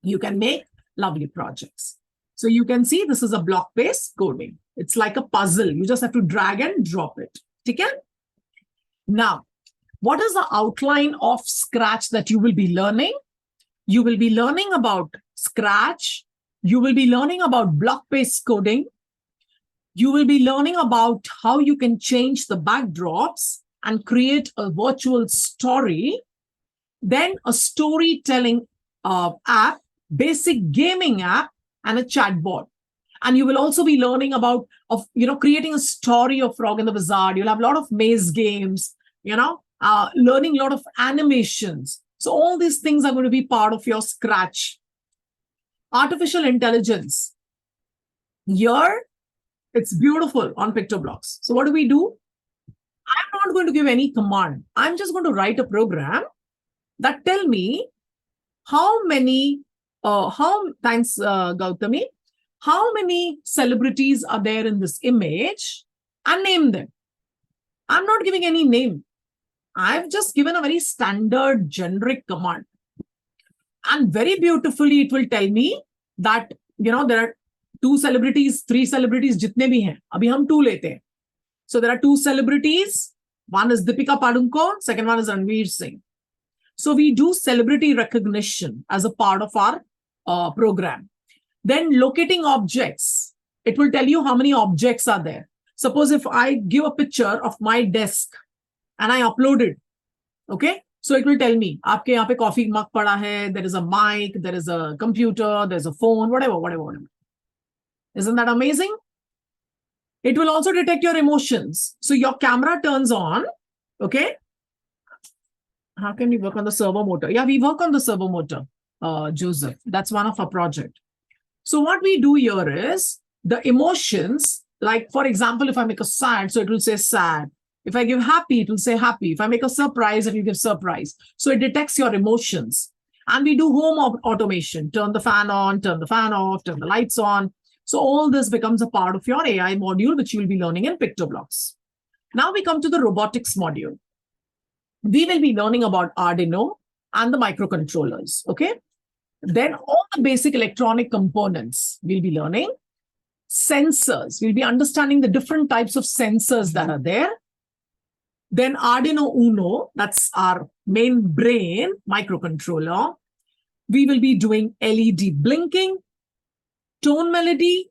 You can make lovely projects. So you can see this is a block-based coding. It's like a puzzle. You just have to drag and drop it. Okay? Now, what is the outline of Scratch that you will be learning? You will be learning about Scratch. You will be learning about block-based coding. You will be learning about how you can change the backdrops and create a virtual story. Then a storytelling app, basic gaming app, and a chatbot. And you will also be learning about creating a story of Frog and the Wizard. You'll have a lot of maze games, learning a lot of animations. So all these things are going to be part of your Scratch. Artificial intelligence. Here, it's beautiful on PictoBlocks. So what do? I'm not going to give any command. I'm just going to write a program that tell me how many, thanks Gautami, how many celebrities are there in this image and name them. I'm not giving any name. I've just given a very standard generic command. And very beautifully, it will tell me that, there are 2 celebrities, 3 celebrities, jitne bhi hain. Abhi hum 2 lete hain. So there are 2 celebrities. One is Deepika Padukone, second one is Ranveer Singh. So we do celebrity recognition as a part of our program. Then locating objects. It will tell you how many objects are there. Suppose if I give a picture of my desk and I upload it, okay? So it will tell me, aapke yahan pe coffee mug pada hai, there is a mic, there is a computer, there's a phone, whatever. Isn't that amazing? It will also detect your emotions. So your camera turns on, okay? How can we work on the servo motor? Yeah, we work on the servo motor, Joseph. That's one of our project. So what we do here is the emotions, like for example, if I make a sad, so it will say sad. If I give happy, it will say happy. If I make a surprise, it will give surprise. So it detects your emotions. And we do home automation. Turn the fan on, turn the fan off, turn the lights on. So all this becomes a part of your AI module, which you will be learning in PictoBlocks. Now we come to the robotics module. We will be learning about Arduino and the microcontrollers, okay? Then all the basic electronic components we'll be learning. Sensors, we'll be understanding the different types of sensors that are there. Then Arduino Uno, that's our main brain microcontroller. We will be doing LED blinking, tone melody,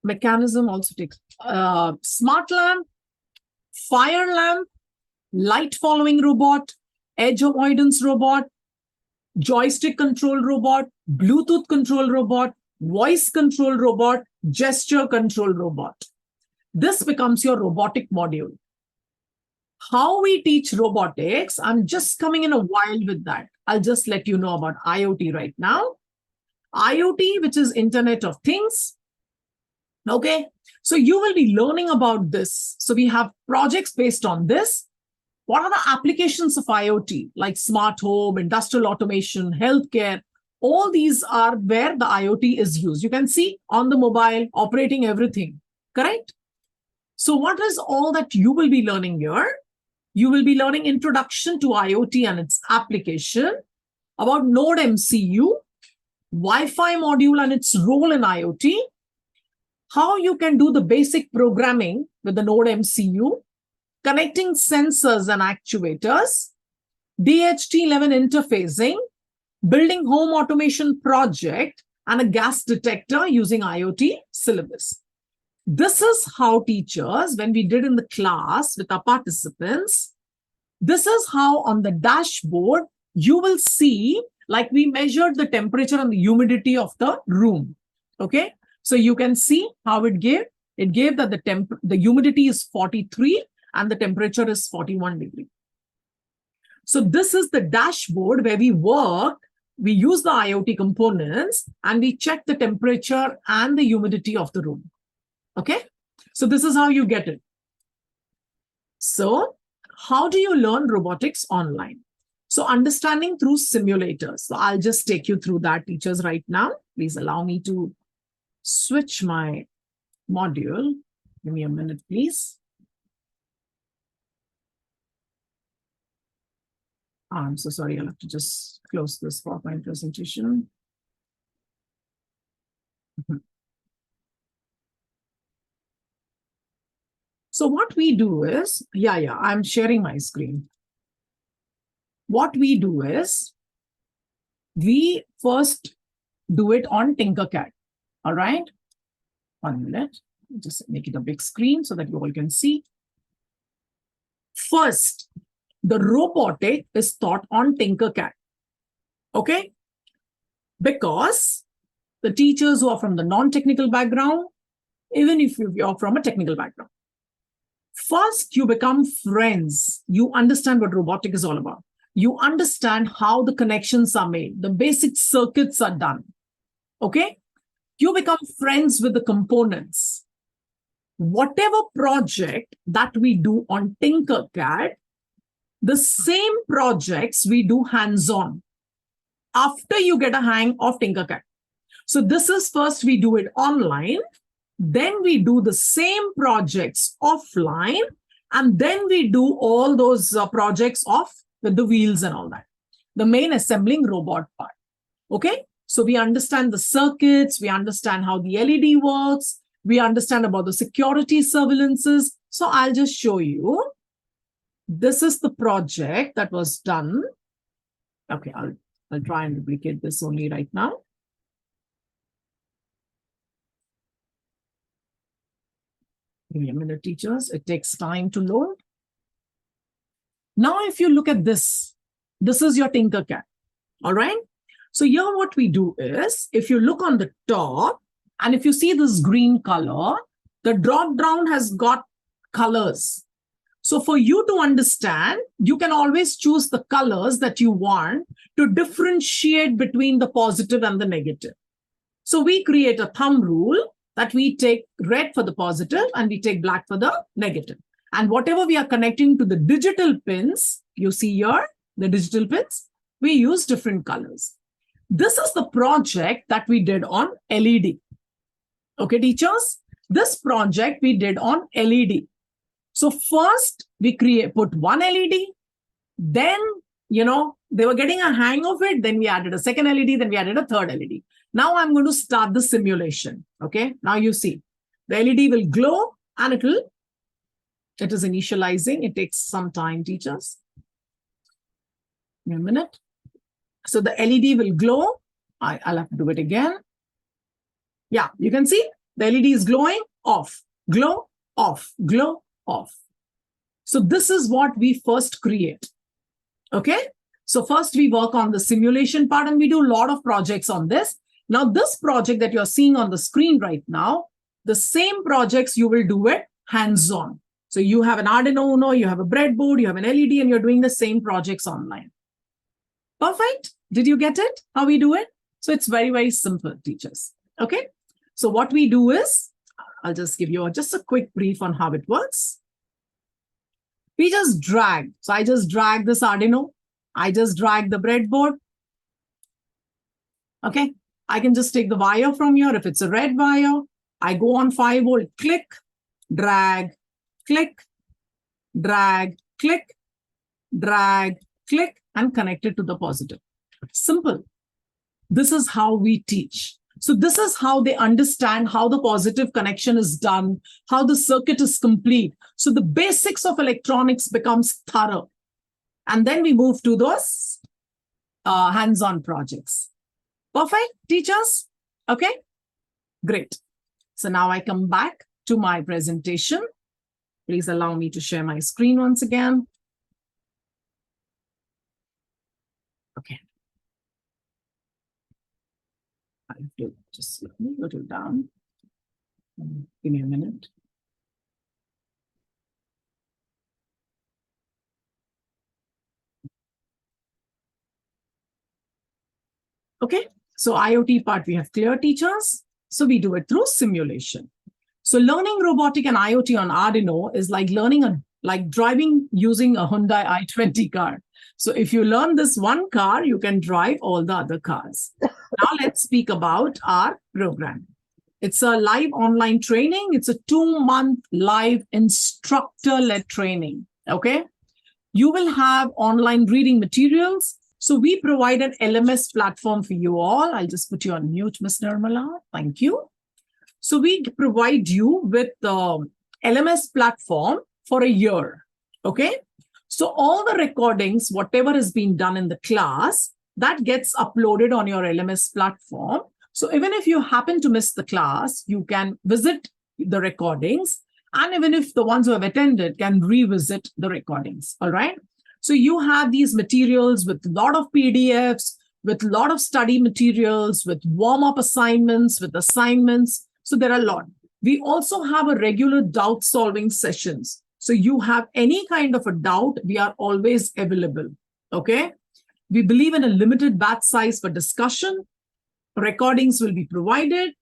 mechanism also takes, smart lamp, fire lamp, light following robot, edge avoidance robot, joystick control robot, Bluetooth control robot, voice control robot, gesture control robot. This becomes your robotic module. How we teach robotics, I'm just coming in a while with that. I'll just let you know about IoT right now. IoT, which is Internet of Things. Okay, so you will be learning about this. So we have projects based on this. What are the applications of IoT, like smart home, industrial automation, healthcare? All these are where the IoT is used. You can see on the mobile, operating everything, correct? So what is all that you will be learning here? You will be learning introduction to IoT and its application, about Node MCU, Wi-Fi module and its role in IoT, how you can do the basic programming with the Node MCU, connecting sensors and actuators, DHT11 interfacing, building home automation project, and a gas detector using IoT syllabus. This is how teachers, when we did in the class with our participants, this is how on the dashboard, you will see, like we measured the temperature and the humidity of the room. Okay. So you can see how it gave. It gave that the humidity is 43 and the temperature is 41 degrees. So this is the dashboard where we work. We use the IoT components and we check the temperature and the humidity of the room. Okay. So this is how you get it. So how do you learn robotics online? So understanding through simulators. So I'll just take you through that, teachers, right now. Please allow me to switch my module. Give me a minute, please. I'm so sorry. I'll have to just close this PowerPoint presentation. So what we do is, I'm sharing my screen. What we do is, we first do it on Tinkercad. All right. 1 minute. Just make it a big screen so that you all can see. First, the robotic is taught on Tinkercad. Okay. Because the teachers who are from the non-technical background, even if you're from a technical background, first you become friends. You understand what robotic is all about. You understand how the connections are made. The basic circuits are done. Okay. You become friends with the components. Whatever project that we do on Tinkercad, the same projects we do hands-on after you get a hang of Tinkercad. So this is first we do it online, then we do the same projects offline, and then we do all those projects with the wheels and all that. The main assembling robot part. Okay. So we understand the circuits, we understand how the LED works, we understand about the security surveillances. So I'll just show you. This is the project that was done. Okay, I'll try and duplicate this only right now. Give me a minute, teachers. It takes time to load. Now, if you look at this, this is your Tinkercad. All right. So here what we do is, if you look on the top, and if you see this green color, the drop down has got colors. So for you to understand, you can always choose the colors that you want to differentiate between the positive and the negative. So we create a thumb rule that we take red for the positive and we take black for the negative. And whatever we are connecting to the digital pins, you see here, the digital pins, we use different colors. This is the project that we did on LED. Okay, teachers, this project we did on LED. So first we put one LED, then, they were getting a hang of it. Then we added a second LED, then we added a third LED. Now I'm going to start the simulation. Okay, now you see the LED will glow and it is initializing. It takes some time, teachers. Give me a minute. So the LED will glow. I'll have to do it again. Yeah, you can see the LED is glowing, off, glow, off, glow, off. So this is what we first create. Okay. So first we work on the simulation part and we do a lot of projects on this. Now this project that you're seeing on the screen right now, the same projects you will do it hands-on. So you have an Arduino Uno, you have a breadboard, you have an LED, and you're doing the same projects online. Perfect. Did you get it? How we do it? So it's very, very simple, teachers. Okay. So what we do is, I'll just give you just a quick brief on how it works. We just drag. So I just drag this Arduino. I just drag the breadboard. Okay. I can just take the wire from here. If it's a red wire, I go on 5 volt, click, drag, click, drag, click, drag, click, and connect it to the positive. Simple. This is how we teach. So this is how they understand how the positive connection is done, how the circuit is complete. So the basics of electronics becomes thorough. And then we move to those hands-on projects. Perfect, teachers? Okay, great. So now I come back to my presentation. Please allow me to share my screen once again. Okay. I have to just let me go to down. Give me a minute. Okay, so IoT part we have clear, teachers. So we do it through simulation. So learning robotic and IoT on Arduino is like driving using a Hyundai i20 car. So if you learn this one car, you can drive all the other cars. Now let's speak about our program. It's a live online training. It's a 2-month live instructor-led training. Okay. You will have online reading materials. So we provide an LMS platform for you all. I'll just put you on mute, Ms. Nirmala. Thank you. So we provide you with the LMS platform for a year. Okay. So all the recordings, whatever has been done in the class, that gets uploaded on your LMS platform. So even if you happen to miss the class, you can visit the recordings. And even if the ones who have attended can revisit the recordings. All right. So you have these materials with a lot of PDFs, with a lot of study materials, with warm-up assignments, with assignments. So there are a lot. We also have a regular doubt solving sessions. So you have any kind of a doubt, we are always available. Okay. We believe in a limited batch size for discussion. Recordings will be provided.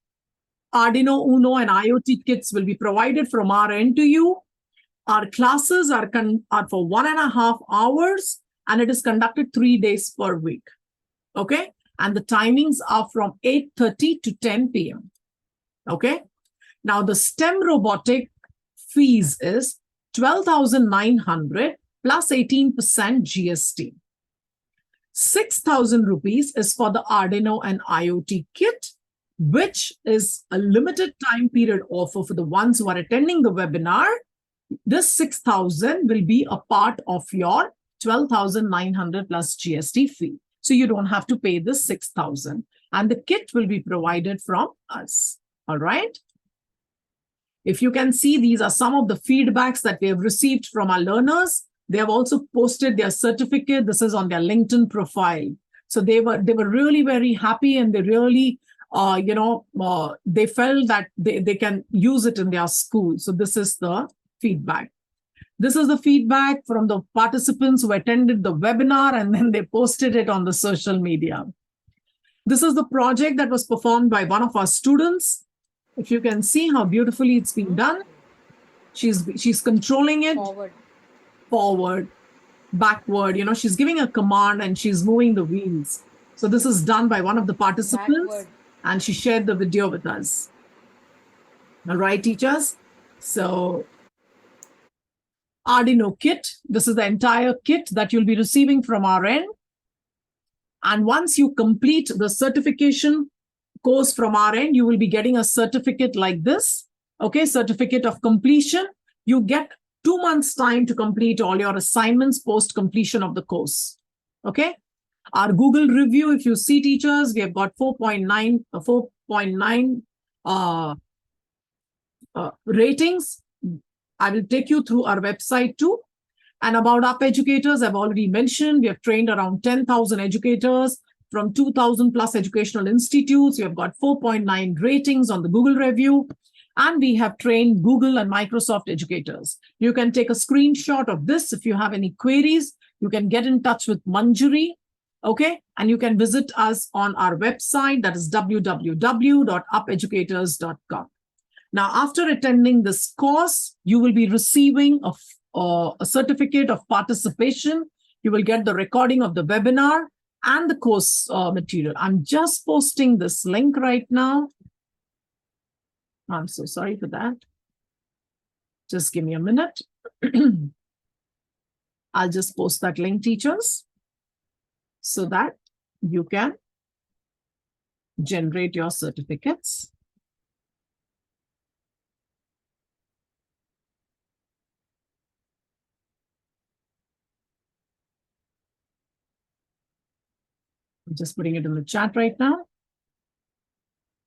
Arduino Uno and IoT kits will be provided from our end to you. Our classes are for 1.5 hours and it is conducted 3 days per week. Okay. And the timings are from 8:30 to 10 p.m. Okay. Now the STEM robotic fees is 12,900 plus 18% GST. 6,000 rupees is for the Arduino and IoT kit, which is a limited time period offer for the ones who are attending the webinar. This 6,000 will be a part of your 12,900 plus GST fee. So you don't have to pay this 6,000 and the kit will be provided from us. All right. If you can see, these are some of the feedbacks that we have received from our learners. They have also posted their certificate. This is on their LinkedIn profile. So they were really very happy and they really, they felt that they can use it in their school. So this is the feedback. This is the feedback from the participants who attended the webinar and then they posted it on the social media. This is the project that was performed by one of our students. If you can see how beautifully it's being done, she's controlling it forward, backward, she's giving a command and she's moving the wheels. So this is done by one of the participants and she shared the video with us. All right, teachers. So Arduino kit, this is the entire kit that you'll be receiving from our end. And once you complete the certification course from our end, you will be getting a certificate like this. Okay, certificate of completion. You get 2 months time to complete all your assignments post completion of the course. Okay. Our Google review, if you see, teachers, we have got 4.9 ratings. I will take you through our website too. And about UP educators, I've already mentioned, we have trained around 10,000 educators from 2,000 plus educational institutes. We have got 4.9 ratings on the Google review. And we have trained Google and Microsoft educators. You can take a screenshot of this. If you have any queries, you can get in touch with Manjari. Okay. And you can visit us on our website. That is www.upeducators.com. Now, after attending this course, you will be receiving a certificate of participation. You will get the recording of the webinar and the course material. I'm just posting this link right now. I'm so sorry for that. Just give me a minute. I'll just post that link, teachers, so that you can generate your certificates. I'm just putting it in the chat right now.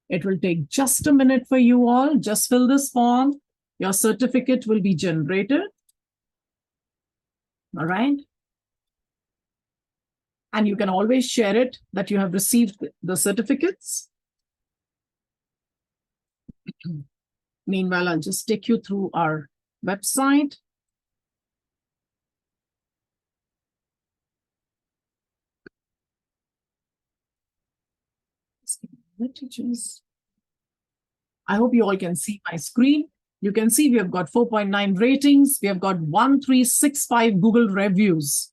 It will take just a minute for you all. Just fill this form. Your certificate will be generated. All right. And you can always share it that you have received the certificates. Meanwhile, I'll just take you through our website. I hope you all can see my screen. You can see we have got 4.9 ratings. We have got 1365 Google reviews.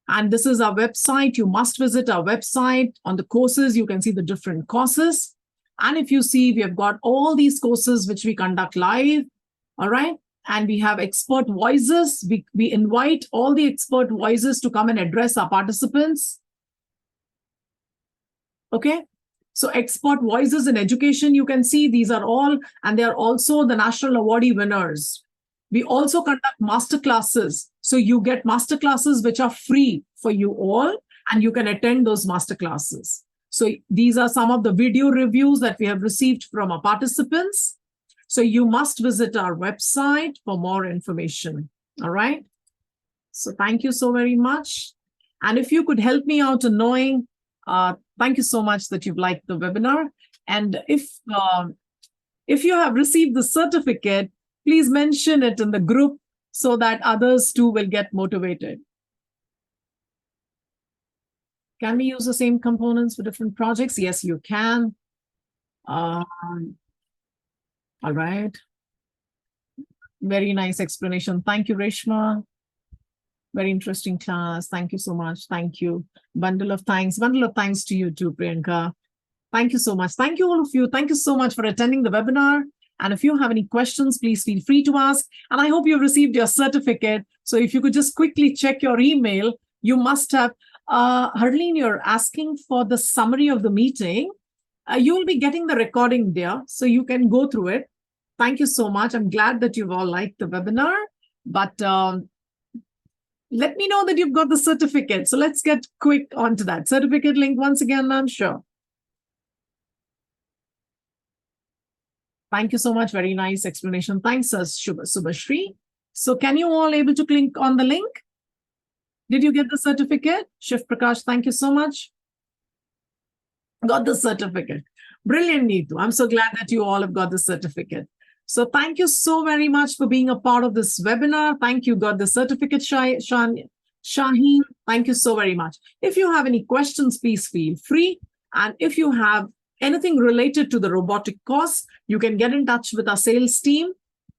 And this is our website. You must visit our website. On the courses, you can see the different courses. And if you see, we have got all these courses which we conduct live. All right. And we have expert voices. We invite all the expert voices to come and address our participants. Okay. So expert voices in education, you can see these are all, and they are also the national awardee winners. We also conduct master classes. So you get master classes which are free for you all, and you can attend those master classes. So these are some of the video reviews that we have received from our participants. So you must visit our website for more information. All right. So thank you so very much. And if you could help me out in knowing, thank you so much that you've liked the webinar. And if you have received the certificate, please mention it in the group so that others too will get motivated. Can we use the same components for different projects? Yes, you can. All right. Very nice explanation. Thank you, Reshma. Very interesting class. Thank you so much. Thank you. Bundle of thanks. Bundle of thanks to you too, Priyanka. Thank you so much. Thank you all of you. Thank you so much for attending the webinar. And if you have any questions, please feel free to ask. And I hope you've received your certificate. So if you could just quickly check your email, you must have. Harleen, you're asking for the summary of the meeting. You will be getting the recording there, so you can go through it. Thank you so much. I'm glad that you've all liked the webinar. But let me know that you've got the certificate. So let's get quick onto that. Certificate link once again, ma'am. Sure. Thank you so much. Very nice explanation. Thanks, Subhashri. So can you all able to click on the link? Did you get the certificate? Shiv Prakash, thank you so much. Got the certificate. Brilliant, Neetu. I'm so glad that you all have got the certificate. So thank you so very much for being a part of this webinar. Thank you. Got the certificate, Shaheen. Thank you so very much. If you have any questions, please feel free. And if you have anything related to the robotic course, you can get in touch with our sales team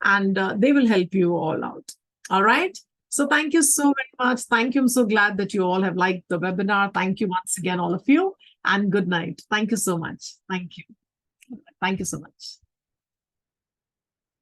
and they will help you all out. All right. So thank you so very much. Thank you. I'm so glad that you all have liked the webinar. Thank you once again, all of you, and good night. Thank you so much. Thank you. Thank you so much.